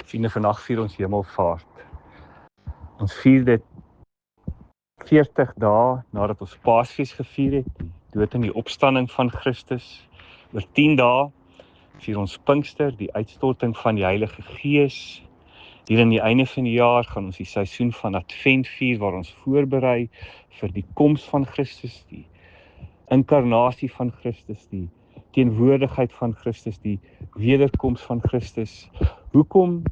Vriende, vandag vier ons hemelvaart. Ons vier dit 40 dae nadat ons Paasfees gevier het, die dood en die opstanding van Christus. Oor 10 dae vier ons Pinkster, die uitstorting van die Heilige Gees. Hier aan die einde van die jaar gaan ons die seisoen van Advent vier, waar ons voorberei vir die koms van Christus, die inkarnasie van Christus, die teenwoordigheid van Christus, die wederkoms van Christus. Hoekom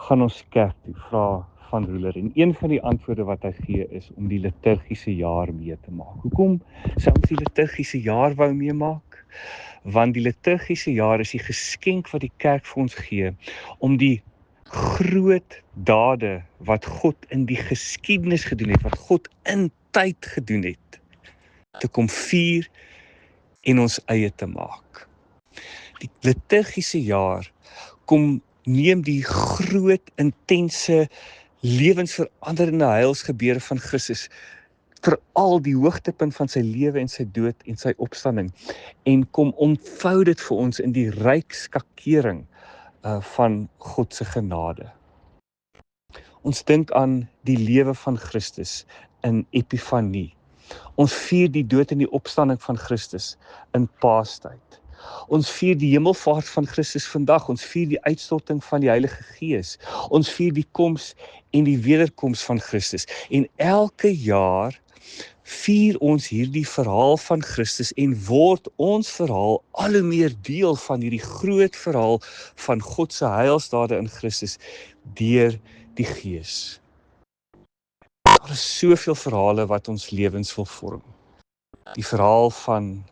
gaan ons kerk toe, vra Van Roeler, en een van die antwoorde wat hy gee is om die liturgiese jaar mee te maak. Hoekom sou ons die liturgiese jaar wou meemaak? Want die liturgiese jaar is die geskenk wat die kerk vir ons gee, om die groot dade wat God in die geskiedenis gedoen het, wat God in tyd gedoen het, te kom vier en ons eie te maak. Die liturgiese jaar neem die groot, intense, lewensveranderende heilsgebeure van Christus, veral die hoogtepunt van sy lewe en sy dood en sy opstanding, en kom omvou dit vir ons in die ryk skakering van God se genade. Ons dink aan die lewe van Christus in Epifanie. Ons vier die dood en die opstanding van Christus in Paastyd. Ons vier die hemelvaart van Christus vandag. Ons vier die uitstorting van die Heilige Gees. Ons vier die koms en die wederkoms van Christus. En elke jaar vier ons hierdie verhaal van Christus en word ons verhaal al hoe meer deel van hierdie groot verhaal van God se heilsdade in Christus deur die Gees. Daar is soveel verhale wat ons lewens wil vorm. Die verhaal van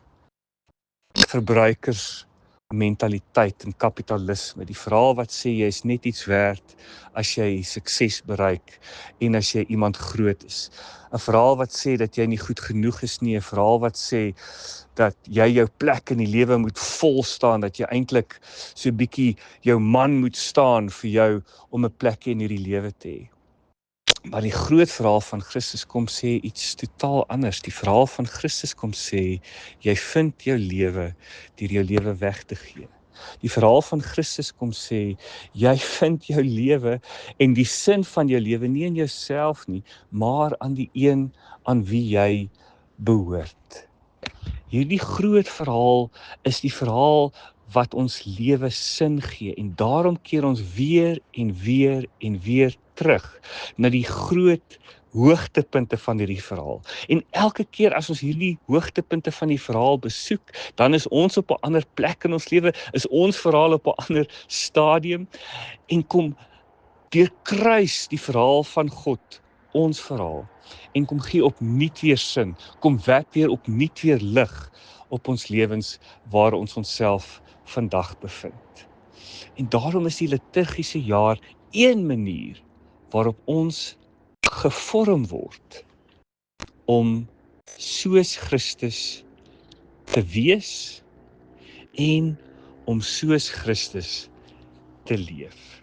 verbruikersmentaliteit en kapitalisme. Die verhaal wat sê jy is net iets werd as jy sukses bereik en as jy iemand groot is. 'n Verhaal wat sê dat jy nie goed genoeg is nie. 'n Verhaal wat sê dat jy jou plek in die lewe moet vol staan, dat jy eintlik so 'n bietjie jou man moet staan vir jou om 'n plek in hierdie lewe te hê. Maar die groot verhaal van Christus kom sê iets totaal anders. Die verhaal van Christus kom sê, jy vind jou lewe deur jou lewe weg te gee. Die verhaal van Christus kom sê, jy vind jou lewe en die sin van jou lewe nie in jouself nie, maar aan die een aan wie jy behoort. Hierdie groot verhaal is die verhaal wat ons lewe sin gee, en daarom keer ons weer en weer en weer terug na die groot hoogtepunte van hierdie verhaal. En elke keer as ons hierdie hoogtepunte van die verhaal besoek, dan is ons op 'n ander plek in ons lewe, is ons verhaal op 'n ander stadium, en kom deurkruis die verhaal van God ons verhaal, en kom gee opnuut weer sin, kom werp weer opnuut weer lig op ons lewens waar ons onsself vandag bevind. En daarom is die liturgiese jaar een manier waarop ons gevorm word om soos Christus te wees en om soos Christus te leef.